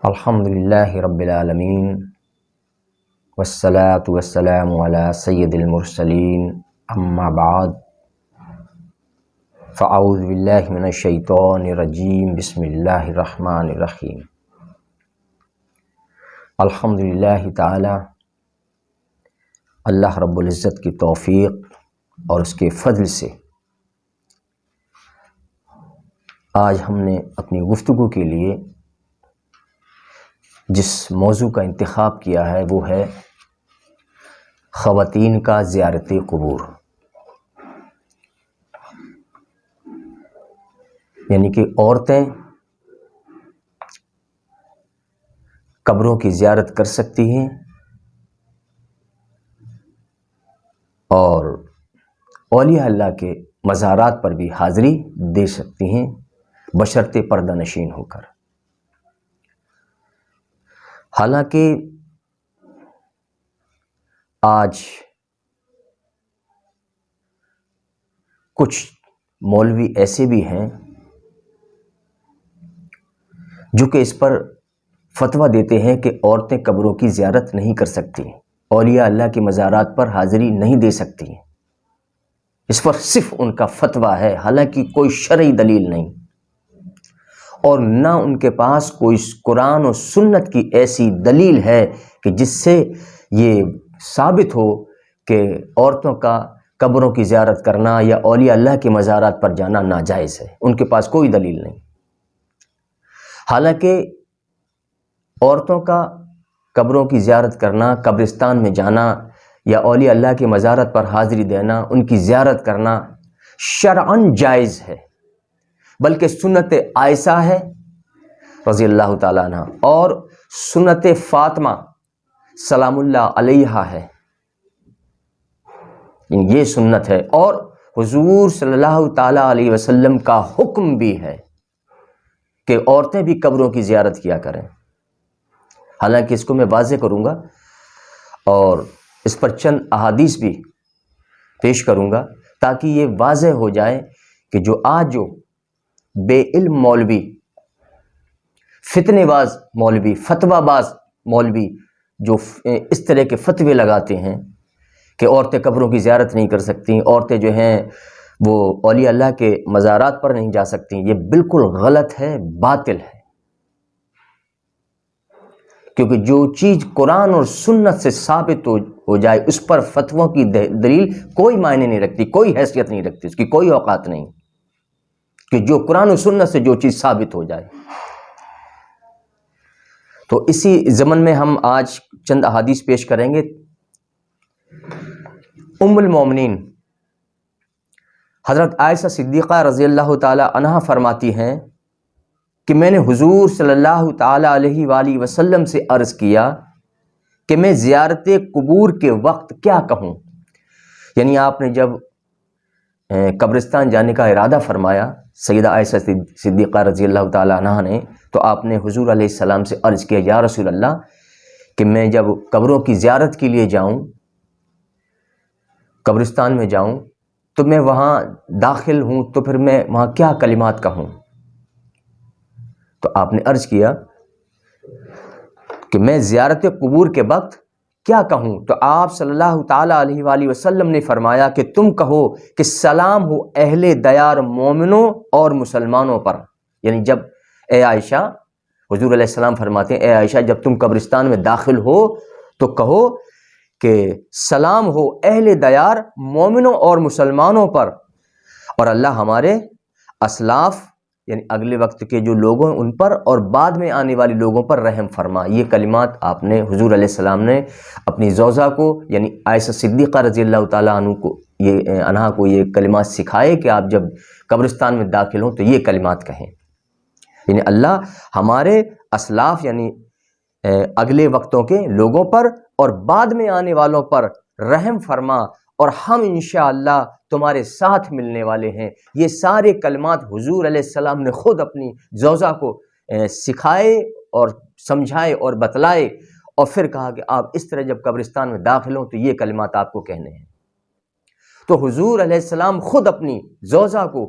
الحمدللہ رب العالمین والصلاة والسلام علی سید المرسلین اما بعد فاعوذ باللہ من الشیطان الرجیم بسم اللہ الرحمن الرحیم الحمدللہ تعالی اللہ رب العزت کی توفیق اور اس کے فضل سے آج ہم نے اپنی گفتگو کے لیے جس موضوع کا انتخاب کیا ہے وہ ہے خواتین کا زیارت قبور، یعنی کہ عورتیں قبروں کی زیارت کر سکتی ہیں اور اولیاء اللہ کے مزارات پر بھی حاضری دے سکتی ہیں بشرطِ پردہ نشین ہو کر۔ حالانکہ آج کچھ مولوی ایسے بھی ہیں جو کہ اس پر فتویٰ دیتے ہیں کہ عورتیں قبروں کی زیارت نہیں کر سکتی، اولیاء اللہ کے مزارات پر حاضری نہیں دے سکتی۔ اس پر صرف ان کا فتویٰ ہے، حالانکہ کوئی شرعی دلیل نہیں اور نہ ان کے پاس کوئی قرآن و سنت کی ایسی دلیل ہے کہ جس سے یہ ثابت ہو کہ عورتوں کا قبروں کی زیارت کرنا یا اولیاء اللہ کے مزارات پر جانا ناجائز ہے۔ ان کے پاس کوئی دلیل نہیں۔ حالانکہ عورتوں کا قبروں کی زیارت کرنا، قبرستان میں جانا یا اولیاء اللہ کے مزارات پر حاضری دینا، ان کی زیارت کرنا شرعاً جائز ہے، بلکہ سنت عائشہ ہے رضی اللہ تعالیٰ عنہ اور سنت فاطمہ سلام اللہ علیہا ہے، یہ سنت ہے، اور حضور صلی اللہ تعالیٰ علیہ وسلم کا حکم بھی ہے کہ عورتیں بھی قبروں کی زیارت کیا کریں۔ حالانکہ اس کو میں واضح کروں گا اور اس پر چند احادیث بھی پیش کروں گا تاکہ یہ واضح ہو جائے کہ جو بے علم مولوی، فتنے باز مولوی، فتویٰ باز مولوی جو اس طرح کے فتوے لگاتے ہیں کہ عورتیں قبروں کی زیارت نہیں کر سکتی، عورتیں جو ہیں وہ اولیاء اللہ کے مزارات پر نہیں جا سکتی، یہ بالکل غلط ہے، باطل ہے۔ کیونکہ جو چیز قرآن اور سنت سے ثابت ہو جائے اس پر فتووں کی دلیل کوئی معنی نہیں رکھتی، کوئی حیثیت نہیں رکھتی، اس کی کوئی اوقات نہیں، کہ جو قرآن و سنت سے جو چیز ثابت ہو جائے۔ تو اسی ضمن میں ہم آج چند احادیث پیش کریں گے۔ ام المومنین حضرت عائشہ صدیقہ رضی اللہ تعالی عنہا فرماتی ہیں کہ میں نے حضور صلی اللہ تعالی علیہ وآلہ وسلم سے عرض کیا کہ میں زیارت قبور کے وقت کیا کہوں، یعنی آپ نے جب قبرستان جانے کا ارادہ فرمایا سیدہ عائشہ صدیقہ رضی اللہ تعالی عنہا نے، تو آپ نے حضور علیہ السلام سے عرض کیا یا رسول اللہ کہ میں جب قبروں کی زیارت کے لیے جاؤں، قبرستان میں جاؤں، تو میں وہاں داخل ہوں تو پھر میں وہاں کیا کلمات کہوں؟ تو آپ نے عرض کیا کہ میں زیارت قبور کے وقت کیا کہوں؟ تو آپ صلی اللہ تعالیٰ علیہ وآلہ وسلم نے فرمایا کہ تم کہو کہ سلام ہو اہل دیار مومنوں اور مسلمانوں پر، یعنی جب اے عائشہ، حضور علیہ السلام فرماتے ہیں اے عائشہ جب تم قبرستان میں داخل ہو تو کہو کہ سلام ہو اہل دیار مومنوں اور مسلمانوں پر، اور اللہ ہمارے اسلاف یعنی اگلے وقت کے جو لوگوں ان پر اور بعد میں آنے والے لوگوں پر رحم فرما۔ یہ کلمات آپ نے حضور علیہ السلام نے اپنی زوجہ کو یعنی عائشہ صدیقہ رضی اللہ تعالیٰ عنہا کو یہ کلمات سکھائے کہ آپ جب قبرستان میں داخل ہوں تو یہ کلمات کہیں، یعنی اللہ ہمارے اسلاف یعنی اگلے وقتوں کے لوگوں پر اور بعد میں آنے والوں پر رحم فرما، اور ہم انشاءاللہ تمہارے ساتھ ملنے والے ہیں۔ یہ سارے کلمات حضور علیہ السلام نے خود اپنی زوجہ کو سکھائے اور سمجھائے اور بتلائے، اور پھر کہا کہ آپ اس طرح جب قبرستان میں داخل ہوں تو یہ کلمات آپ کو کہنے ہیں۔ تو حضور علیہ السلام خود اپنی زوجہ کو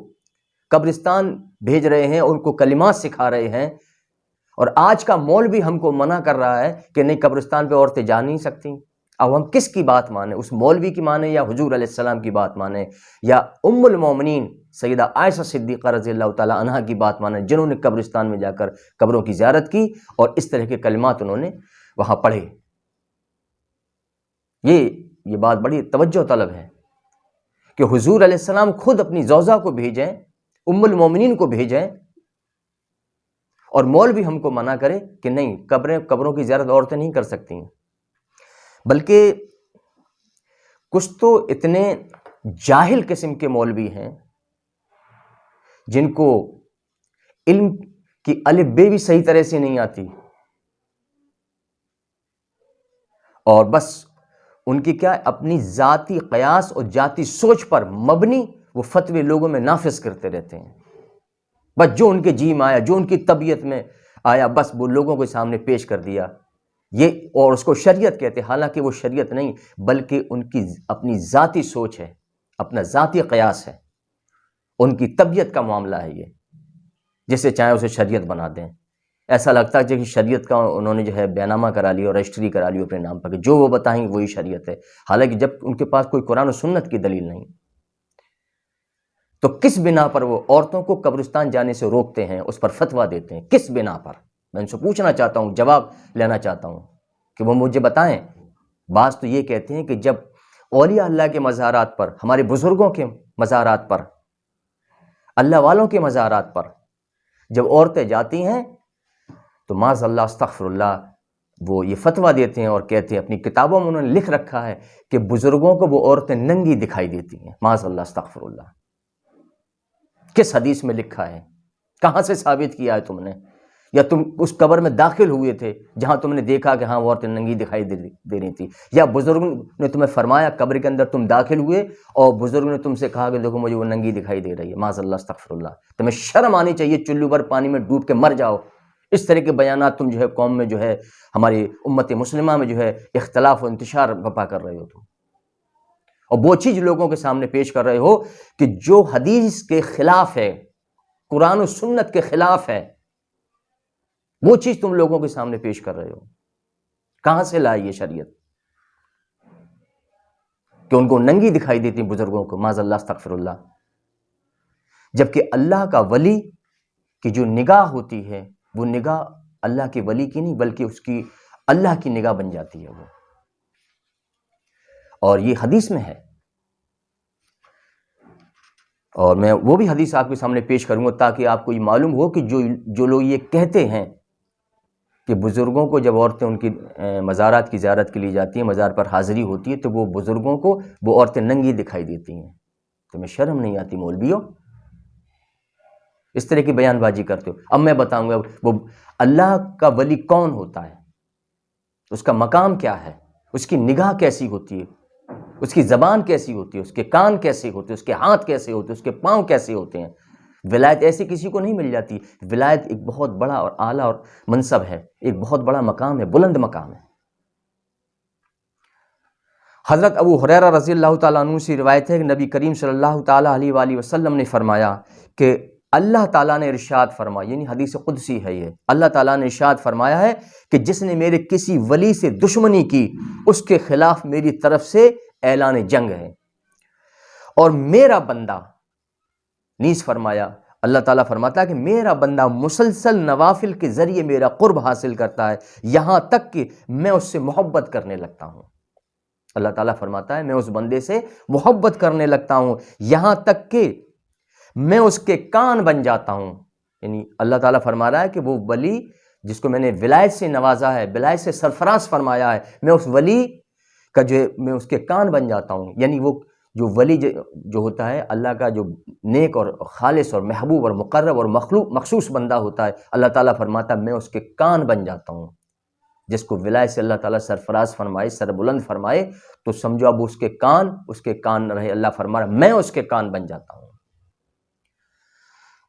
قبرستان بھیج رہے ہیں، ان کو کلمات سکھا رہے ہیں، اور آج کا مولوی ہم کو منع کر رہا ہے کہ نہیں قبرستان پہ عورتیں جا نہیں سکتی. اب ہم کس کی بات مانیں؟ اس مولوی کی مانیں یا حضور علیہ السلام کی بات مانیں یا ام المومنین سیدہ عائشہ صدیقہ رضی اللہ تعالی عنہا کی بات مانیں جنہوں نے قبرستان میں جا کر قبروں کی زیارت کی اور اس طرح کے کلمات انہوں نے وہاں پڑھے. یہ بات بڑی توجہ طلب ہے کہ حضور علیہ السلام خود اپنی زوجہ کو بھیجیں، ام المومنین کو بھیجیں، اور مولوی ہم کو منع کرے کہ نہیں قبروں کی زیارت عورتیں نہیں کر سکتی ہیں. بلکہ کچھ تو اتنے جاہل قسم کے مولوی ہیں جن کو علم کی الف بے بھی صحیح طرح سے نہیں آتی، اور بس ان کی کیا اپنی ذاتی قیاس اور ذاتی سوچ پر مبنی وہ فتوے لوگوں میں نافذ کرتے رہتے ہیں. بس جو ان کے جی میں آیا، جو ان کی طبیعت میں آیا، بس وہ لوگوں کے سامنے پیش کر دیا. یہ اور اس کو شریعت کہتے ہیں، حالانکہ وہ شریعت نہیں بلکہ ان کی اپنی ذاتی سوچ ہے، اپنا ذاتی قیاس ہے، ان کی طبیعت کا معاملہ ہے. یہ جسے چاہے اسے شریعت بنا دیں. ایسا لگتا ہے کہ شریعت کا انہوں نے جو ہے بیان نامہ کرا لیا اور رجسٹری کرا لی اپنے نام پر کہ جو وہ بتائیں وہی شریعت ہے، حالانکہ جب ان کے پاس کوئی قرآن و سنت کی دلیل نہیں تو کس بنا پر وہ عورتوں کو قبرستان جانے سے روکتے ہیں، اس پر فتویٰ دیتے ہیں؟ کس بنا پر؟ میں ان سے پوچھنا چاہتا ہوں، جواب لینا چاہتا ہوں کہ وہ مجھے بتائیں. بعض تو یہ کہتے ہیں کہ جب اولیاء اللہ کے مزارات پر، ہمارے بزرگوں کے مزارات پر، اللہ والوں کے مزارات پر جب عورتیں جاتی ہیں تو معاذ اللہ استغفر اللہ وہ یہ فتویٰ دیتے ہیں اور کہتے ہیں، اپنی کتابوں میں انہوں نے لکھ رکھا ہے کہ بزرگوں کو وہ عورتیں ننگی دکھائی دیتی ہیں. معاذ اللہ استغفر اللہ. کس حدیث میں لکھا ہے؟ کہاں سے ثابت کیا ہے تم نے؟ یا تم اس قبر میں داخل ہوئے تھے جہاں تم نے دیکھا کہ ہاں وہ عورتیں ننگی دکھائی دے رہی تھی؟ یا بزرگوں نے تمہیں فرمایا قبر کے اندر تم داخل ہوئے اور بزرگوں نے تم سے کہا کہ دیکھو مجھے وہ ننگی دکھائی دے رہی ہے؟ معاذ اللہ استغفر اللہ. تمہیں شرم آنی چاہیے، چلو پر پانی میں ڈوب کے مر جاؤ. اس طرح کے بیانات تم جو ہے قوم میں جو ہے ہماری امت مسلمہ میں جو ہے اختلاف و انتشار برپا کر رہے ہو تم، اور وہ چیز لوگوں کے سامنے پیش کر رہے ہو کہ جو حدیث کے خلاف ہے، قرآن و سنت کے خلاف ہے، وہ چیز تم لوگوں کے سامنے پیش کر رہے ہو. کہاں سے لائی یہ شریعت کہ ان کو ننگی دکھائی دیتی بزرگوں کو؟ معاذ اللہ استغفر اللہ. جبکہ اللہ کا ولی کی جو نگاہ ہوتی ہے وہ نگاہ اللہ کے ولی کی نہیں بلکہ اس کی اللہ کی نگاہ بن جاتی ہے وہ، اور یہ حدیث میں ہے. اور میں وہ بھی حدیث آپ کے سامنے پیش کروں گا تاکہ آپ کو یہ معلوم ہو کہ جو لوگ یہ کہتے ہیں کہ بزرگوں کو جب عورتیں ان کی مزارات کی زیارت کے لیے جاتی ہیں، مزار پر حاضری ہوتی ہے تو وہ بزرگوں کو وہ عورتیں ننگی دکھائی دیتی ہیں. تمہیں شرم نہیں آتی مولویوں؟ اس طرح کی بیان بازی کرتے ہو. اب میں بتاؤں گا وہ اللہ کا ولی کون ہوتا ہے، اس کا مقام کیا ہے، اس کی نگاہ کیسی ہوتی ہے، اس کی زبان کیسی ہوتی ہے، اس کے کان کیسے ہوتے ہیں، اس کے ہاتھ کیسے ہوتے ہیں، اس کے پاؤں کیسے ہوتے ہیں. ولایت ایسی کسی کو نہیں مل جاتی. ولایت ایک بہت بڑا اور اعلیٰ اور منصب ہے، ایک بہت بڑا مقام ہے، بلند مقام ہے. حضرت ابو ہریرہ رضی اللہ تعالیٰ عنہ سے روایت ہے کہ نبی کریم صلی اللہ تعالیٰ علیہ وآلہ وسلم نے فرمایا کہ اللہ تعالیٰ نے ارشاد فرمایا، یعنی حدیث قدسی ہے یہ، اللہ تعالیٰ نے ارشاد فرمایا ہے کہ جس نے میرے کسی ولی سے دشمنی کی اس کے خلاف میری طرف سے اعلان جنگ ہے. اور میرا بندہ نیز فرمایا، اللہ تعالیٰ فرماتا ہے کہ میرا بندہ مسلسل نوافل کے ذریعے میرا قرب حاصل کرتا ہے یہاں تک کہ میں اس سے محبت کرنے لگتا ہوں. اللہ تعالیٰ فرماتا ہے میں اس بندے سے محبت کرنے لگتا ہوں یہاں تک کہ میں اس کے کان بن جاتا ہوں. یعنی اللہ تعالیٰ فرما رہا ہے کہ وہ ولی جس کو میں نے ولایت سے نوازا ہے، ولایت سے سرفراز فرمایا ہے، میں اس ولی کا جو ہے میں اس کے کان بن جاتا ہوں. یعنی وہ جو ولی جو ہوتا ہے اللہ کا جو نیک اور خالص اور محبوب اور مقرب اور مخصوص بندہ ہوتا ہے، اللہ تعالیٰ فرماتا ہے میں اس کے کان بن جاتا ہوں. جس کو ولایت سے اللہ تعالیٰ سرفراز فرمائے، سربلند فرمائے، تو سمجھو اب اس کے کان نہ رہے. اللہ فرما رہا ہے میں اس کے کان بن جاتا ہوں.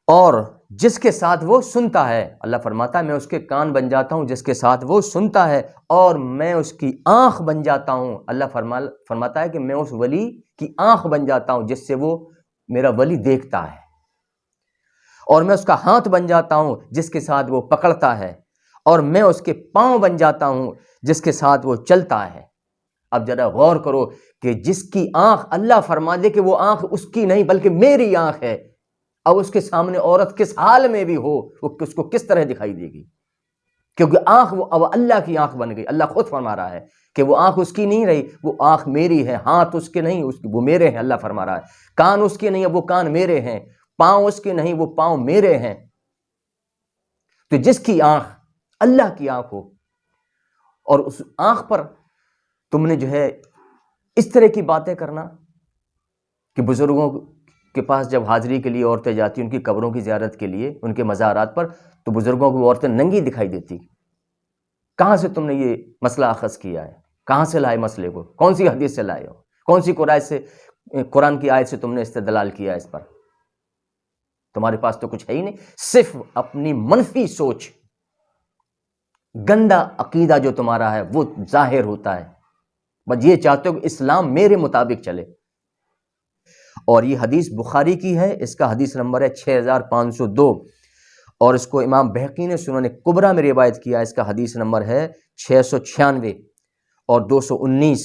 اور جس کے ساتھ وہ سنتا ہے، اللہ فرماتا ہے میں اس کے کان بن جاتا ہوں جس کے ساتھ وہ سنتا ہے، اور میں اس کی آنکھ بن جاتا ہوں. اللہ فرماتا ہے کہ میں اس ولی کی آنکھ بن جاتا ہوں جس سے وہ میرا ولی دیکھتا ہے. اور میں اس کا ہاتھ بن جاتا ہوں جس کے ساتھ وہ پکڑتا ہے. اور میں اس کے پاؤں بن جاتا ہوں جس کے ساتھ وہ چلتا ہے۔ اب ذرا غور کرو کہ جس کی آنکھ، اللہ فرما دے کہ وہ آنکھ اس کی نہیں بلکہ میری آنکھ ہے، اب اس کے سامنے عورت کس حال میں بھی ہو وہ اس کو کس طرح دکھائی دے گی؟ کیونکہ آنکھ وہ اب اللہ کی آنکھ بن گئی۔ اللہ خود فرما رہا ہے کہ وہ آنکھ اس کی نہیں رہی، وہ آنکھ میری ہے۔ ہاتھ اس کے نہیں، وہ میرے ہیں، اللہ فرما رہا ہے۔ کان اس کے نہیں، اب وہ کان میرے ہیں۔ پاؤں اس کے نہیں، وہ پاؤں میرے ہیں۔ تو جس کی آنکھ اللہ کی آنکھ ہو اور اس آنکھ پر تم نے جو ہے اس طرح کی باتیں کرنا کہ بزرگوں کے پاس جب حاضری کے لیے عورتیں جاتی، ان کی قبروں کی زیارت کے لیے، ان کے مزارات پر، تو بزرگوں کو عورتیں ننگی دکھائی دیتی۔ کہاں سے تم نے یہ مسئلہ اخذ کیا ہے؟ کہاں سے لائے مسئلے کو؟ کون سی حدیث سے لائے ہو؟ کون سی قرآن کی آیت سے تم نے استدلال کیا اس پر؟ تمہارے پاس تو کچھ ہے ہی نہیں، صرف اپنی منفی سوچ، گندا عقیدہ جو تمہارا ہے وہ ظاہر ہوتا ہے۔ بس یہ چاہتے ہو کہ اسلام میرے مطابق چلے۔ اور یہ حدیث بخاری کی ہے، اس کا حدیث نمبر ہے 6502، اور اس کو امام بہقی نے سنن کبریٰ میں روایت کیا، اس کا حدیث نمبر ہے 696 اور 219،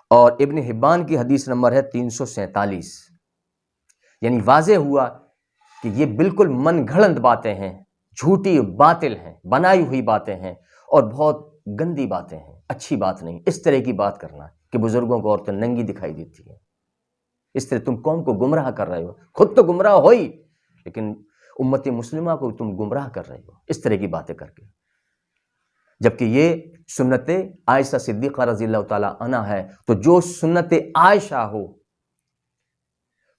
اور ابن حبان کی حدیث نمبر ہے 347۔ یعنی واضح ہوا کہ یہ بالکل من گھڑنت باتیں ہیں، جھوٹی باطل ہیں، بنائی ہوئی باتیں ہیں، اور بہت گندی باتیں ہیں، اچھی بات نہیں اس طرح کی بات کرنا کہ بزرگوں کو عورتیں ننگی دکھائی دیتی ہیں۔ اس طرح تم قوم کو گمراہ کر رہے ہو، خود تو گمراہ ہوئی لیکن امت مسلمہ کو تم گمراہ کر رہے ہو اس طرح کی باتیں کر کے، جبکہ یہ سنت عائشہ صدیقہ رضی اللہ تعالی عنہا ہے۔ تو جو سنت عائشہ ہو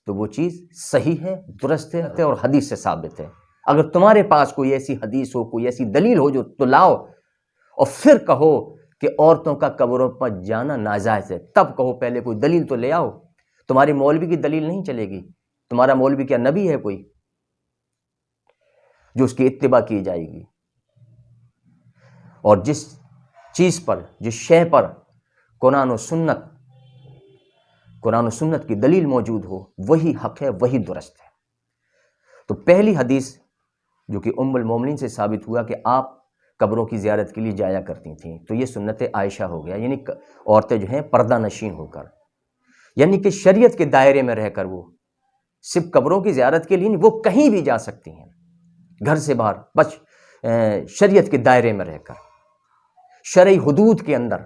تو وہ چیز صحیح ہے، درست ہے اور حدیث سے ثابت ہے۔ اگر تمہارے پاس کوئی ایسی حدیث ہو، کوئی ایسی دلیل ہو جو تو لاؤ، اور پھر کہو کہ عورتوں کا قبروں پر جانا ناجائز ہے، تب کہو پہلے کوئی دلیل تو لے آؤ۔ تمہاری مولوی کی دلیل نہیں چلے گی۔ تمہارا مولوی کیا نبی ہے کوئی جو اس کی اتباع کی جائے گی؟ اور جس چیز پر، جس شے پر قرآن و سنت کی دلیل موجود ہو وہی حق ہے، وہی درست ہے۔ تو پہلی حدیث جو کہ ام المومنین سے ثابت ہوا کہ آپ قبروں کی زیارت کے لیے جایا کرتی تھیں، تو یہ سنت عائشہ ہو گیا، یعنی عورتیں جو ہیں پردہ نشین ہو کر، یعنی کہ شریعت کے دائرے میں رہ کر، وہ صرف قبروں کی زیارت کے لیے نہیں، وہ کہیں بھی جا سکتی ہیں گھر سے باہر، بس شریعت کے دائرے میں رہ کر، شرعی حدود کے اندر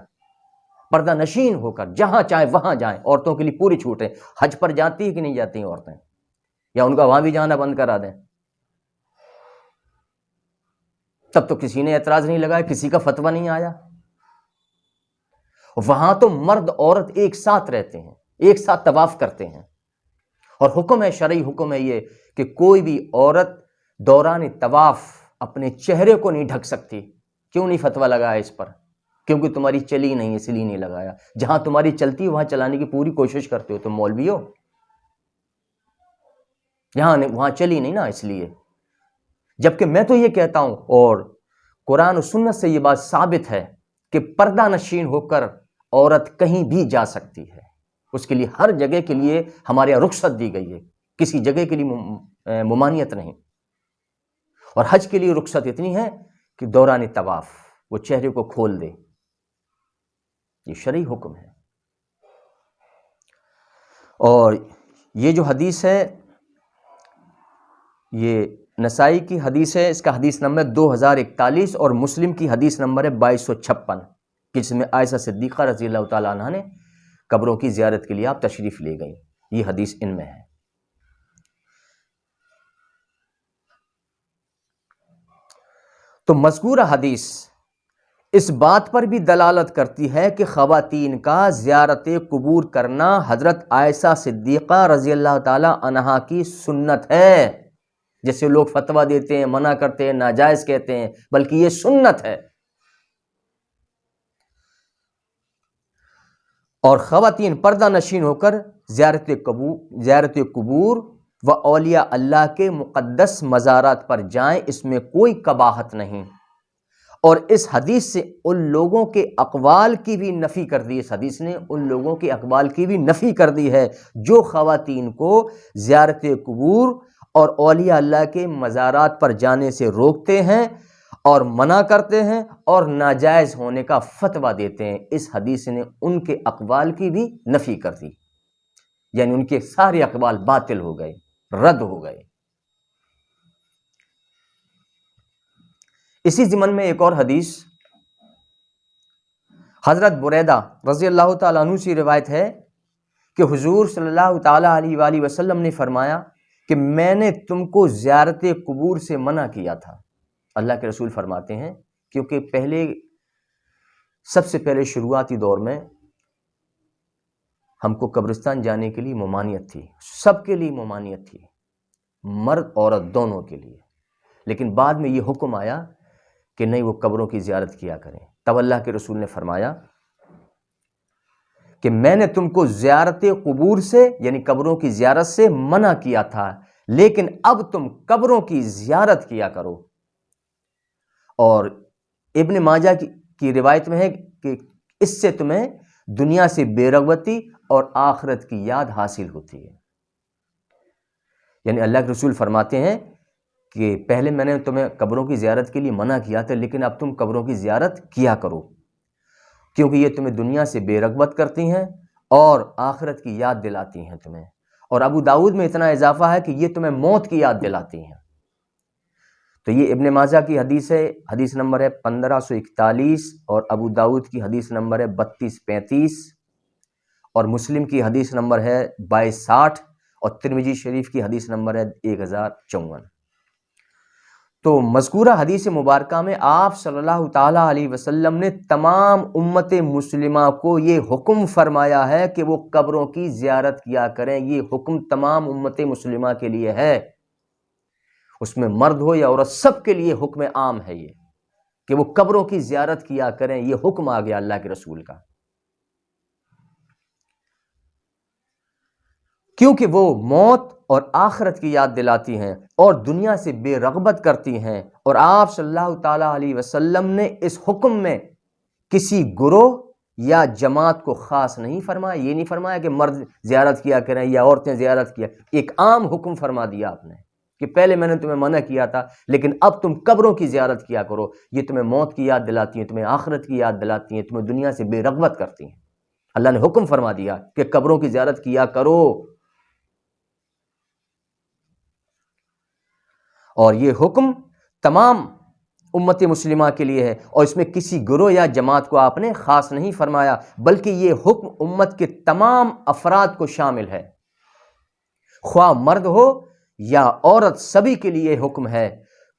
پردہ نشین ہو کر جہاں چاہیں وہاں جائیں۔ عورتوں کے لیے پوری چھوٹ ہے۔ حج پر جاتی ہیں کہ نہیں جاتی ہیں عورتیں؟ یا ان کا وہاں بھی جانا بند کرا دیں؟ تب تو کسی نے اعتراض نہیں لگایا، کسی کا فتویٰ نہیں آیا۔ وہاں تو مرد عورت ایک ساتھ رہتے ہیں، ایک ساتھ طواف کرتے ہیں، اور حکم ہے، شرعی حکم ہے یہ کہ کوئی بھی عورت دوران طواف اپنے چہرے کو نہیں ڈھک سکتی۔ کیوں نہیں فتویٰ لگایا اس پر؟ کیونکہ تمہاری چلی نہیں، اس لیے نہیں لگایا۔ جہاں تمہاری چلتی ہے وہاں چلانے کی پوری کوشش کرتے ہو، تم مولوی ہو۔ وہاں چلی نہیں نا، اس لیے۔ جبکہ میں تو یہ کہتا ہوں، اور قرآن و سنت سے یہ بات ثابت ہے کہ پردہ نشین ہو کر عورت کہیں بھی جا سکتی ہے۔ اس کے لیے ہر جگہ کے لیے ہمارے یہاں رخصت دی گئی ہے، کسی جگہ کے لیے ممانعت نہیں۔ اور حج کے لیے رخصت اتنی ہے کہ دوران طواف وہ چہرے کو کھول دے، یہ شرعی حکم ہے۔ اور یہ جو حدیث ہے یہ نسائی کی حدیث ہے، اس کا حدیث نمبر 2041، اور مسلم کی حدیث نمبر ہے 2256، جس میں عائشہ صدیقہ رضی اللہ تعالیٰ عنہ نے قبروں کی زیارت کے لیے آپ تشریف لے گئیں۔ یہ حدیث ان میں ہے۔ تو مذکورہ حدیث اس بات پر بھی دلالت کرتی ہے کہ خواتین کا زیارت قبور کرنا حضرت عائشہ صدیقہ رضی اللہ تعالی عنہا کی سنت ہے۔ جیسے لوگ فتویٰ دیتے ہیں، منع کرتے ہیں، ناجائز کہتے ہیں، بلکہ یہ سنت ہے۔ اور خواتین پردہ نشین ہو کر زیارت قبور و اولیاء اللہ کے مقدس مزارات پر جائیں، اس میں کوئی قباحت نہیں۔ اور اس حدیث سے ان لوگوں کے اقوال کی بھی نفی کر دی، اس حدیث نے ان لوگوں کے اقوال کی بھی نفی کر دی ہے جو خواتین کو زیارت قبور اور اولیاء اللہ کے مزارات پر جانے سے روکتے ہیں اور منع کرتے ہیں اور ناجائز ہونے کا فتویٰ دیتے ہیں۔ اس حدیث نے ان کے اقوال کی بھی نفی کر دی، یعنی ان کے سارے اقوال باطل ہو گئے، رد ہو گئے۔ اسی ضمن میں ایک اور حدیث حضرت بریدہ رضی اللہ تعالیٰ عنہ سے روایت ہے کہ حضور صلی اللہ تعالیٰ علیہ وآلہ وسلم نے فرمایا کہ میں نے تم کو زیارت قبور سے منع کیا تھا۔ اللہ کے رسول فرماتے ہیں کیونکہ سب سے پہلے شروعاتی دور میں ہم کو قبرستان جانے کے لیے ممانعت تھی، سب کے لیے ممانعت تھی، مرد عورت دونوں کے لیے، لیکن بعد میں یہ حکم آیا کہ نہیں، وہ قبروں کی زیارت کیا کریں۔ تب اللہ کے رسول نے فرمایا کہ میں نے تم کو زیارت قبور سے یعنی قبروں کی زیارت سے منع کیا تھا، لیکن اب تم قبروں کی زیارت کیا کرو۔ اور ابن ماجہ کی روایت میں ہے کہ اس سے تمہیں دنیا سے بے رغبتی اور آخرت کی یاد حاصل ہوتی ہے۔ یعنی اللہ کے رسول فرماتے ہیں کہ پہلے میں نے تمہیں قبروں کی زیارت کے لیے منع کیا تھا، لیکن اب تم قبروں کی زیارت کیا کرو، کیونکہ یہ تمہیں دنیا سے بے رغبت کرتی ہیں اور آخرت کی یاد دلاتی ہیں تمہیں۔ اور ابو داؤد میں اتنا اضافہ ہے کہ یہ تمہیں موت کی یاد دلاتی ہیں۔ تو یہ ابن ماجہ کی حدیث ہے، حدیث نمبر ہے 1541، اور ابو داؤد کی حدیث نمبر ہے 3235، اور مسلم کی حدیث نمبر ہے 2260، اور ترمذی شریف کی حدیث نمبر ہے 1054۔ تو مذکورہ حدیث مبارکہ میں آپ صلی اللہ تعالیٰ علیہ وسلم نے تمام امت مسلمہ کو یہ حکم فرمایا ہے کہ وہ قبروں کی زیارت کیا کریں۔ یہ حکم تمام امت مسلمہ کے لیے ہے، اس میں مرد ہو یا عورت، سب کے لیے حکم عام ہے یہ کہ وہ قبروں کی زیارت کیا کریں۔ یہ حکم آ گیا اللہ کے رسول کا، کیونکہ وہ موت اور آخرت کی یاد دلاتی ہیں اور دنیا سے بے رغبت کرتی ہیں۔ اور آپ صلی اللہ تعالیٰ علیہ وسلم نے اس حکم میں کسی گروہ یا جماعت کو خاص نہیں فرمایا، یہ نہیں فرمایا کہ مرد زیارت کیا کریں یا عورتیں زیارت کیا، ایک عام حکم فرما دیا آپ نے کہ پہلے میں نے تمہیں منع کیا تھا، لیکن اب تم قبروں کی زیارت کیا کرو، یہ تمہیں موت کی یاد دلاتی ہیں، تمہیں آخرت کی یاد دلاتی ہیں، تمہیں دنیا سے بے رغبت کرتی ہیں۔ اللہ نے حکم فرما دیا کہ قبروں کی زیارت کیا کرو، اور یہ حکم تمام امت مسلمہ کے لیے ہے، اور اس میں کسی گروہ یا جماعت کو آپ نے خاص نہیں فرمایا، بلکہ یہ حکم امت کے تمام افراد کو شامل ہے، خواہ مرد ہو یا عورت، سبھی کے لیے حکم ہے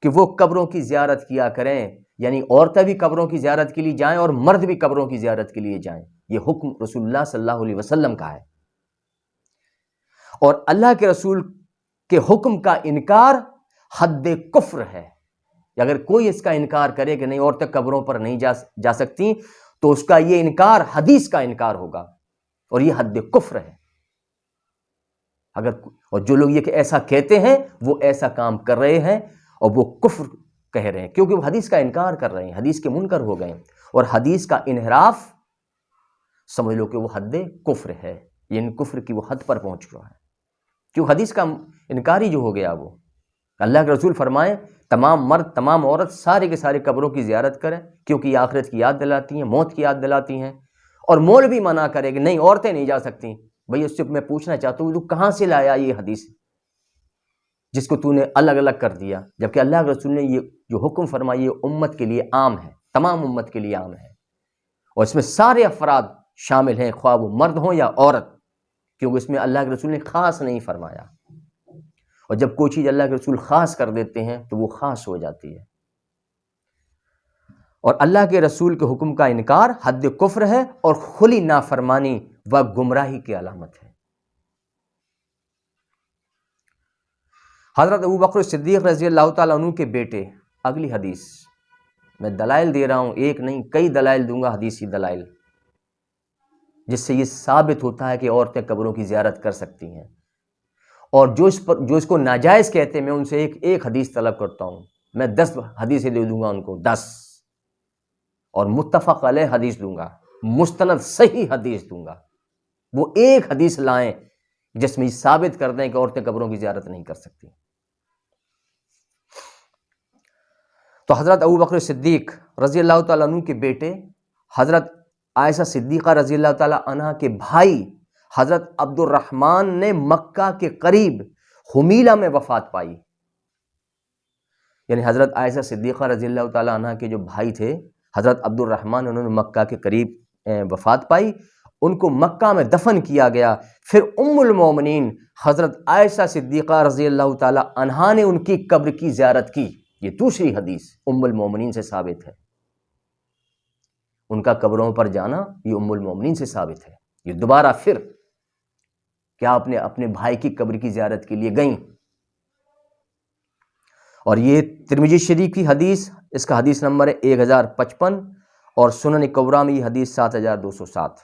کہ وہ قبروں کی زیارت کیا کریں۔ یعنی عورتیں بھی قبروں کی زیارت کے لیے جائیں اور مرد بھی قبروں کی زیارت کے لیے جائیں۔ یہ حکم رسول اللہ صلی اللہ علیہ وسلم کا ہے، اور اللہ کے رسول کے حکم کا انکار حد کفر ہے۔ اگر کوئی اس کا انکار کرے کہ نہیں، عورتیں قبروں پر نہیں جا سکتی، تو اس کا یہ انکار حدیث کا انکار ہوگا، اور یہ حد کفر ہے۔ اور جو لوگ یہ کہ ایسا کہتے ہیں، وہ ایسا کام کر رہے ہیں اور وہ کفر کہہ رہے ہیں، کیونکہ وہ حدیث کا انکار کر رہے ہیں، حدیث کے منکر ہو گئے، اور حدیث کا انحراف سمجھ لو کہ وہ حد کفر ہے، یعنی کفر کی وہ حد پر پہنچ چکا ہے، کیوں حدیث کا انکاری جو ہو گیا وہ۔ اللہ کے رسول فرمائیں تمام مرد تمام عورت سارے کے سارے قبروں کی زیارت کریں، کیونکہ یہ آخرت کی یاد دلاتی ہیں، موت کی یاد دلاتی ہیں۔ اور مولوی منع کرے کہ نہیں، عورتیں نہیں جا سکتی، بھئی اس سے میں پوچھنا چاہتا ہوں تو کہاں سے لایا یہ حدیث جس کو تو نے الگ الگ کر دیا، جبکہ اللہ کے رسول نے یہ جو حکم فرمایا یہ امت کے لیے عام ہے، تمام امت کے لیے عام ہے، اور اس میں سارے افراد شامل ہیں، خواہ وہ مرد ہوں یا عورت، کیونکہ اس میں اللہ کے رسول نے خاص نہیں فرمایا، اور جب کوئی چیز اللہ کے رسول خاص کر دیتے ہیں تو وہ خاص ہو جاتی ہے۔ اور اللہ کے رسول کے حکم کا انکار حد کفر ہے اور کھلی نافرمانی و گمراہی کی علامت ہے۔ حضرت ابوبکر صدیق رضی اللہ تعالیٰ عنہ کے بیٹے، اگلی حدیث میں دلائل دے رہا ہوں، ایک نہیں کئی دلائل دوں گا، حدیثی دلائل، جس سے یہ ثابت ہوتا ہے کہ عورتیں قبروں کی زیارت کر سکتی ہیں، اور جو اس کو ناجائز کہتے ہیں میں ان سے ایک حدیث طلب کرتا ہوں، میں 10 حدیثیں دے دوں گا ان کو، 10، اور متفق علیہ حدیث دوں گا، مستند صحیح حدیث دوں گا، وہ ایک حدیث لائیں جس میں یہ ثابت کر دیں کہ عورتیں قبروں کی زیارت نہیں کر سکتی۔ تو حضرت ابو بکر صدیق رضی اللہ تعالیٰ عنہ کے بیٹے حضرت عائشہ صدیقہ رضی اللہ تعالیٰ عنہ کے بھائی حضرت عبد الرحمن نے مکہ کے قریب حمیلہ میں وفات پائی. یعنی حضرت عائشہ صدیقہ رضی اللہ تعالیٰ عنہ کے جو بھائی تھے حضرت عبد الرحمن، انہوں نے مکہ کے قریب وفات پائی، ان کو مکہ میں دفن کیا گیا. پھر ام المومنین حضرت عائشہ صدیقہ رضی اللہ تعالیٰ عنہا نے ان کی قبر کی زیارت کی. یہ دوسری حدیث ام المومنین سے ثابت ہے. ان کا قبروں پر جانا یہ ام المومنین سے ثابت ہے. یہ دوبارہ پھر کیا آپ نے اپنے بھائی کی قبر کی زیارت کے لیے گئیں. اور یہ ترمذی شریف کی حدیث، اس کا حدیث نمبر ہے 1055 اور سنن کبریٰ میں یہ حدیث 7207.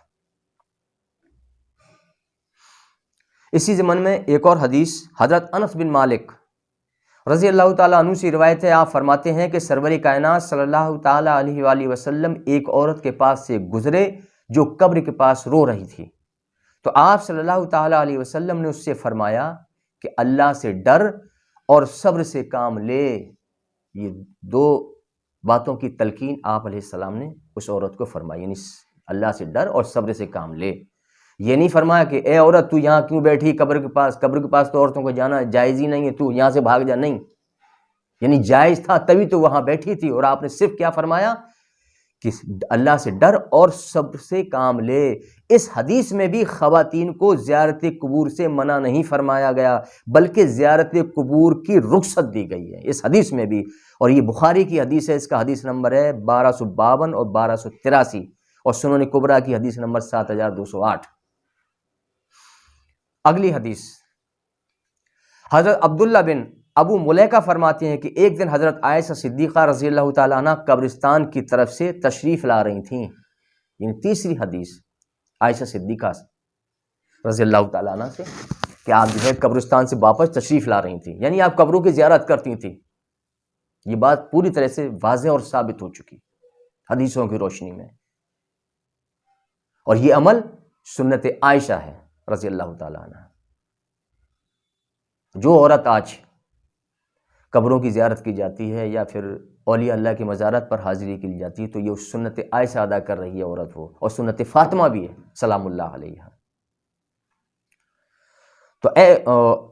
اسی ضمن میں ایک اور حدیث حضرت انس بن مالک رضی اللہ تعالیٰ عنہ سے روایت ہے. آپ فرماتے ہیں کہ سرور کائنات صلی اللہ تعالیٰ علیہ وآلہ وسلم ایک عورت کے پاس سے گزرے جو قبر کے پاس رو رہی تھی. تو آپ صلی اللہ تعالیٰ علیہ وسلم نے اس سے فرمایا کہ اللہ سے ڈر اور صبر سے کام لے. یہ دو باتوں کی تلقین آپ علیہ السلام نے اس عورت کو فرمائی، یعنی اللہ سے ڈر اور صبر سے کام لے. یہ نہیں فرمایا کہ اے عورت تو یہاں کیوں بیٹھی قبر کے پاس تو عورتوں کو جانا جائز ہی نہیں ہے، تو یہاں سے بھاگ جا. نہیں، یعنی جائز تھا تبھی تو وہاں بیٹھی تھی. اور آپ نے صرف کیا فرمایا کہ اللہ سے ڈر اور صبر سے کام لے. اس حدیث میں بھی خواتین کو زیارت قبور سے منع نہیں فرمایا گیا بلکہ زیارت قبور کی رخصت دی گئی ہے اس حدیث میں بھی. اور یہ بخاری کی حدیث ہے، اس کا حدیث نمبر ہے 1252 اور 1283 اور سنن کبریٰ کی حدیث نمبر 7208. اگلی حدیث حضرت عبداللہ بن ابو ملیکہ فرماتے ہیں کہ ایک دن حضرت عائشہ صدیقہ رضی اللہ تعالیٰ عنہ قبرستان کی طرف سے تشریف لا رہی تھیں. یعنی تیسری حدیث عائشہ صدیقہ رضی اللہ تعالیٰ عنہ سے کہ آپ جو ہے قبرستان سے واپس تشریف لا رہی تھیں، یعنی آپ قبروں کی زیارت کرتی تھیں. یہ بات پوری طرح سے واضح اور ثابت ہو چکی حدیثوں کی روشنی میں. اور یہ عمل سنت عائشہ ہے رضی اللہ تعالیٰ عنہ. جو عورت آج قبروں کی زیارت کی جاتی ہے یا پھر اولیاء اللہ کی مزارات پر حاضری کی جاتی ہے تو یہ سنت عائشہ ادا کر رہی ہے عورت وہ، اور سنت فاطمہ بھی ہے سلام اللہ علیہا.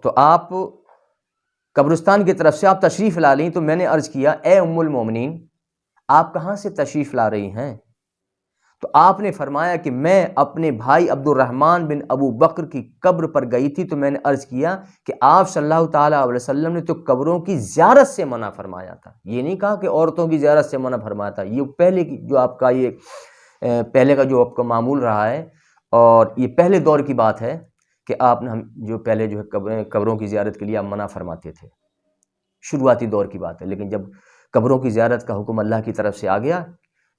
تو آپ قبرستان کی طرف سے آپ تشریف لا لیں تو میں نے عرض کیا اے ام المومنین آپ کہاں سے تشریف لا رہی ہیں؟ تو آپ نے فرمایا کہ میں اپنے بھائی عبد الرحمن بن ابو بکر کی قبر پر گئی تھی. تو میں نے عرض کیا کہ آپ صلی اللہ تعالیٰ علیہ وسلم نے تو قبروں کی زیارت سے منع فرمایا تھا، یہ نہیں کہا کہ عورتوں کی زیارت سے منع فرمایا تھا. یہ پہلے کی جو آپ کا یہ پہلے کا جو آپ کا معمول رہا ہے اور یہ پہلے دور کی بات ہے کہ آپ نے جو پہلے جو ہے قبروں کی زیارت کے لیے آپ منع فرماتے تھے، شروعاتی دور کی بات ہے. لیکن جب قبروں کی زیارت کا حکم اللہ کی طرف سے آ گیا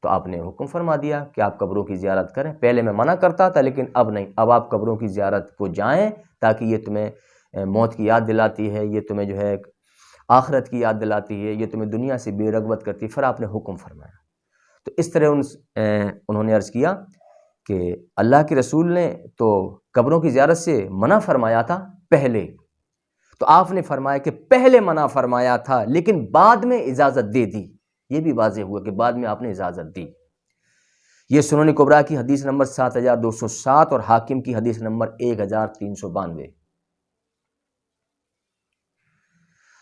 تو آپ نے حکم فرما دیا کہ آپ قبروں کی زیارت کریں. پہلے میں منع کرتا تھا لیکن اب نہیں، اب آپ قبروں کی زیارت کو جائیں تاکہ یہ تمہیں موت کی یاد دلاتی ہے، یہ تمہیں جو ہے آخرت کی یاد دلاتی ہے، یہ تمہیں دنیا سے بے رغبت کرتی ہے. پھر آپ نے حکم فرمایا. تو اس طرح انہوں نے عرض کیا کہ اللہ کے رسول نے تو قبروں کی زیارت سے منع فرمایا تھا پہلے، تو آپ نے فرمایا کہ پہلے منع فرمایا تھا لیکن بعد میں اجازت دے دی. یہ بھی واضح ہوا کہ بعد میں آپ نے اجازت دی. یہ سنن کبریٰ کی حدیث نمبر 7207 اور حاکم کی حدیث نمبر 1392.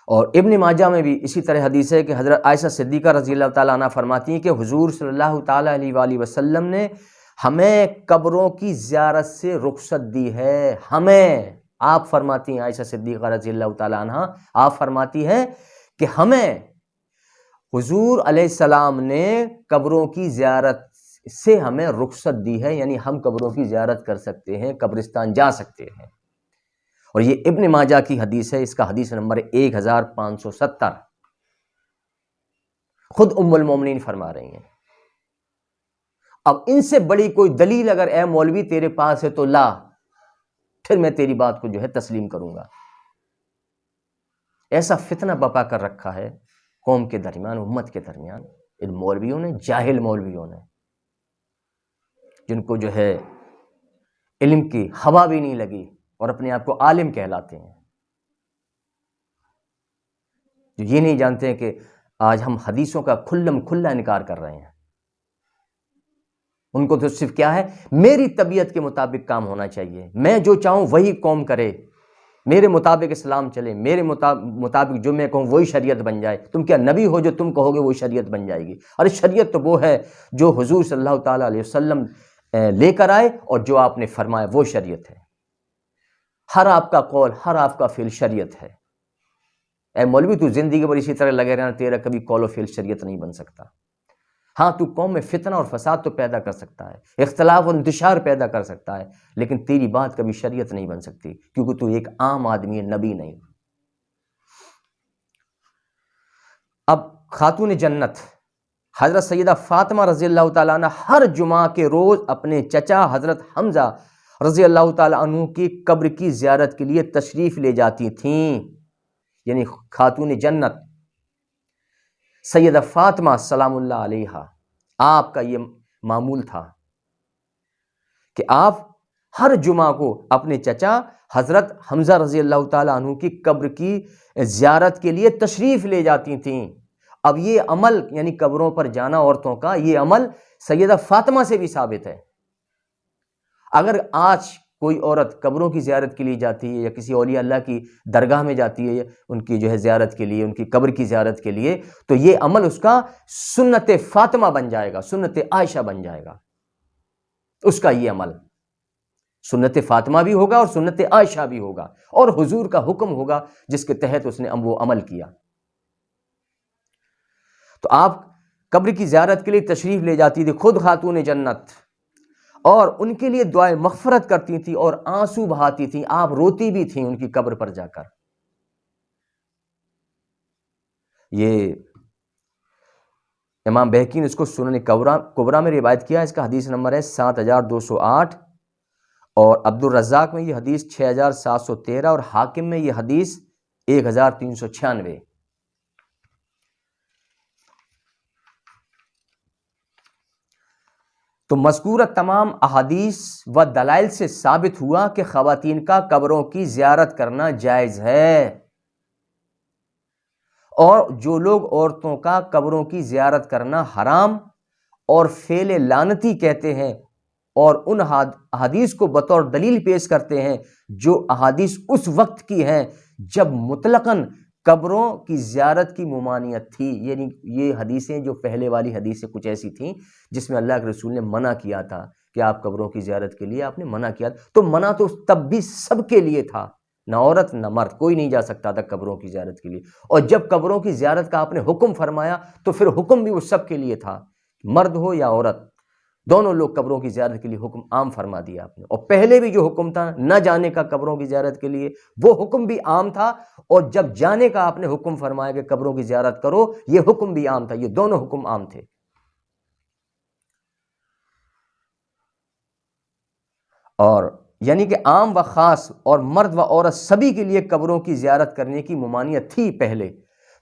اور ابن ماجہ میں بھی اسی طرح حدیث ہے کہ حضرت عائشہ صدیقہ رضی اللہ تعالیٰ عنہ فرماتی ہیں کہ حضور صلی اللہ تعالیٰ علیہ وآلہ وسلم نے ہمیں قبروں کی زیارت سے رخصت دی ہے. ہمیں، آپ فرماتی ہیں عائشہ صدیقہ رضی اللہ تعالیٰ عنہ، آپ فرماتی ہیں کہ ہمیں حضور علیہ السلام نے قبروں کی زیارت سے ہمیں رخصت دی ہے، یعنی ہم قبروں کی زیارت کر سکتے ہیں، قبرستان جا سکتے ہیں. اور یہ ابن ماجہ کی حدیث ہے، اس کا حدیث نمبر 1570. خود ام المومنین فرما رہی ہیں. اب ان سے بڑی کوئی دلیل اگر اے مولوی تیرے پاس ہے تو لا، پھر میں تیری بات کو جو ہے تسلیم کروں گا. ایسا فتنہ بپا کر رکھا ہے قوم کے درمیان، امت کے درمیان، ان مولویوں نے، جاہل مولویوں نے، جن کو جو ہے علم کی ہوا بھی نہیں لگی اور اپنے آپ کو عالم کہلاتے ہیں، جو یہ نہیں جانتے ہیں کہ آج ہم حدیثوں کا کھلم کھلا انکار کر رہے ہیں. ان کو تو صرف کیا ہے، میری طبیعت کے مطابق کام ہونا چاہیے، میں جو چاہوں وہی قوم کرے، میرے مطابق اسلام چلے، میرے مطابق جو میں کہوں وہی شریعت بن جائے. تم کیا نبی ہو جو تم کہو گے وہی شریعت بن جائے گی؟ ارے شریعت تو وہ ہے جو حضور صلی اللہ تعالیٰ علیہ وسلم لے کر آئے، اور جو آپ نے فرمایا وہ شریعت ہے. ہر آپ کا قول، ہر آپ کا فعل شریعت ہے. اے مولوی تو زندگی بھر اسی طرح لگے رہنا، تیرا کبھی قول و فعل شریعت نہیں بن سکتا. ہاں تو قوم میں فتنہ اور فساد تو پیدا کر سکتا ہے، اختلاف اور انتشار پیدا کر سکتا ہے، لیکن تیری بات کبھی شریعت نہیں بن سکتی، کیونکہ تو ایک عام آدمی ہے، نبی نہیں. اب خاتون جنت حضرت سیدہ فاطمہ رضی اللہ تعالیٰ عنہ ہر جمعہ کے روز اپنے چچا حضرت حمزہ رضی اللہ تعالیٰ عنہ کی قبر کی زیارت کے لیے تشریف لے جاتی تھیں. یعنی خاتون جنت سیدہ فاطمہ سلام اللہ علیہا، آپ کا یہ معمول تھا کہ آپ ہر جمعہ کو اپنے چچا حضرت حمزہ رضی اللہ تعالیٰ عنہ کی قبر کی زیارت کے لیے تشریف لے جاتی تھیں. اب یہ عمل یعنی قبروں پر جانا عورتوں کا، یہ عمل سیدہ فاطمہ سے بھی ثابت ہے. اگر آج کوئی عورت قبروں کی زیارت کے لیے جاتی ہے یا کسی اولیاء اللہ کی درگاہ میں جاتی ہے ان کی جو ہے زیارت کے لیے، ان کی قبر کی زیارت کے لیے، تو یہ عمل اس کا سنت فاطمہ بن جائے گا، سنت عائشہ بن جائے گا. اس کا یہ عمل سنت فاطمہ بھی ہوگا اور سنت عائشہ بھی ہوگا، اور حضور کا حکم ہوگا جس کے تحت اس نے وہ عمل کیا. تو آپ قبر کی زیارت کے لیے تشریف لے جاتی تھی خود خاتون جنت، اور ان کے لیے دعائے مغفرت کرتی تھی اور آنسو بہاتی تھیں. آپ روتی بھی تھیں ان کی قبر پر جا کر. یہ امام بہقی نے اس کو سنن کبریٰ میں روایت کیا، اس کا حدیث نمبر ہے 7208، اور عبد الرزاق میں یہ حدیث 6713، اور حاکم میں یہ حدیث 1396. تو مذکورہ تمام احادیث و دلائل سے ثابت ہوا کہ خواتین کا قبروں کی زیارت کرنا جائز ہے، اور جو لوگ عورتوں کا قبروں کی زیارت کرنا حرام اور فعل لعنتی کہتے ہیں اور ان احادیث کو بطور دلیل پیش کرتے ہیں جو احادیث اس وقت کی ہیں جب مطلقاً قبروں کی زیارت کی ممانعت تھی، یعنی یہ حدیثیں جو پہلے والی حدیثیں کچھ ایسی تھیں جس میں اللہ کے رسول نے منع کیا تھا کہ آپ قبروں کی زیارت کے لیے آپ نے منع کیا تھا، تو منع تو تب بھی سب کے لیے تھا، نہ عورت نہ مرد، کوئی نہیں جا سکتا تھا قبروں کی زیارت کے لیے. اور جب قبروں کی زیارت کا آپ نے حکم فرمایا تو پھر حکم بھی وہ سب کے لیے تھا، مرد ہو یا عورت، دونوں لوگ قبروں کی زیارت کے لیے حکم عام فرما دیا آپ نے. اور پہلے بھی جو حکم تھا نہ جانے کا قبروں کی زیارت کے لیے، وہ حکم بھی عام تھا، اور جب جانے کا آپ نے حکم فرمایا کہ قبروں کی زیارت کرو، یہ حکم بھی عام تھا. یہ دونوں حکم عام تھے. اور یعنی کہ عام و خاص اور مرد و عورت سبھی کے لیے قبروں کی زیارت کرنے کی ممانعت تھی پہلے.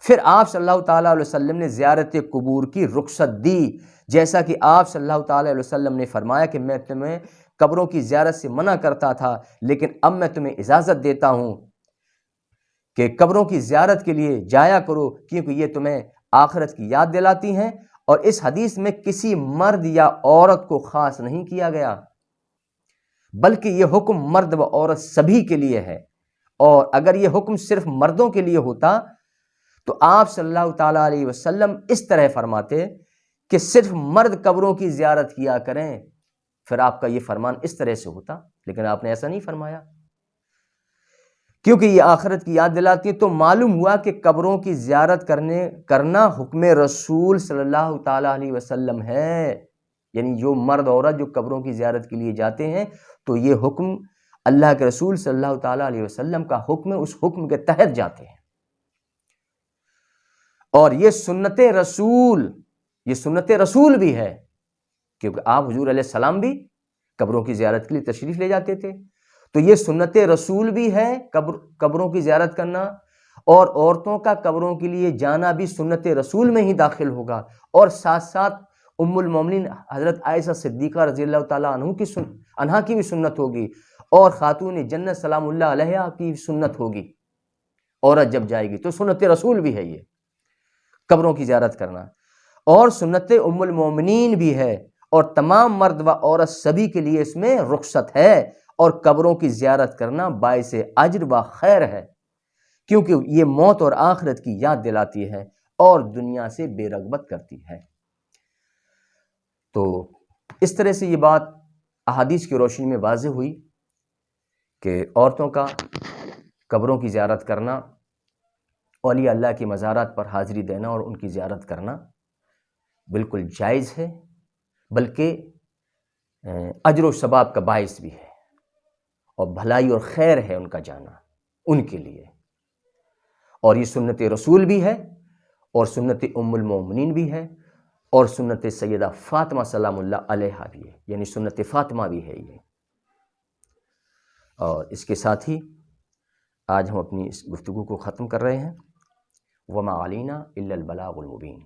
پھر آپ صلی اللہ تعالیٰ علیہ وسلم نے زیارت قبور کی رخصت دی، جیسا کہ آپ صلی اللہ تعالیٰ علیہ وسلم نے فرمایا کہ میں تمہیں قبروں کی زیارت سے منع کرتا تھا، لیکن اب میں تمہیں اجازت دیتا ہوں کہ قبروں کی زیارت کے لیے جایا کرو، کیونکہ یہ تمہیں آخرت کی یاد دلاتی ہیں. اور اس حدیث میں کسی مرد یا عورت کو خاص نہیں کیا گیا، بلکہ یہ حکم مرد و عورت سبھی کے لیے ہے. اور اگر یہ حکم صرف مردوں کے لیے ہوتا تو آپ صلی اللہ تعالیٰ علیہ وسلم اس طرح فرماتے کہ صرف مرد قبروں کی زیارت کیا کریں، پھر آپ کا یہ فرمان اس طرح سے ہوتا. لیکن آپ نے ایسا نہیں فرمایا، کیونکہ یہ آخرت کی یاد دلاتی ہے. تو معلوم ہوا کہ قبروں کی زیارت کرنا حکم رسول صلی اللہ تعالیٰ علیہ وسلم ہے. یعنی جو مرد عورت جو قبروں کی زیارت کے لیے جاتے ہیں تو یہ حکم اللہ کے رسول صلی اللہ تعالیٰ علیہ وسلم کا حکم ہے، اس حکم کے تحت جاتے ہیں. اور یہ سنت رسول بھی ہے، کیونکہ آپ حضور علیہ السلام بھی قبروں کی زیارت کے لیے تشریف لے جاتے تھے. تو یہ سنت رسول بھی ہے قبروں کی زیارت کرنا، اور عورتوں کا قبروں کے لیے جانا بھی سنت رسول میں ہی داخل ہوگا. اور ساتھ ساتھ ام المومنین حضرت عائشہ صدیقہ رضی اللہ تعالیٰ عنہا کی بھی سنت ہوگی، اور خاتون جنت سلام اللہ علیہا کی سنت ہوگی. عورت جب جائے گی تو سنت رسول بھی ہے یہ. قبروں کی زیارت کرنا، اور سنت ام المومنین بھی ہے، اور تمام مرد و عورت سبھی کے لیے اس میں رخصت ہے، اور قبروں کی زیارت کرنا باعث اجر و خیر ہے، کیونکہ یہ موت اور آخرت کی یاد دلاتی ہے اور دنیا سے بے رغبت کرتی ہے۔ تو اس طرح سے یہ بات احادیث کی روشنی میں واضح ہوئی کہ عورتوں کا قبروں کی زیارت کرنا، اولیاء اللہ کی مزارات پر حاضری دینا اور ان کی زیارت کرنا بالکل جائز ہے، بلکہ اجر و ثواب کا باعث بھی ہے، اور بھلائی اور خیر ہے ان کا جانا ان کے لیے، اور یہ سنت رسول بھی ہے، اور سنت ام المومنین بھی ہے، اور سنت سیدہ فاطمہ سلام اللہ علیہا بھی ہے، یعنی سنت فاطمہ بھی ہے یہ۔ اور اس کے ساتھ ہی آج ہم اپنی اس گفتگو کو ختم کر رہے ہیں۔ وما علینا الا البلاغ المبین۔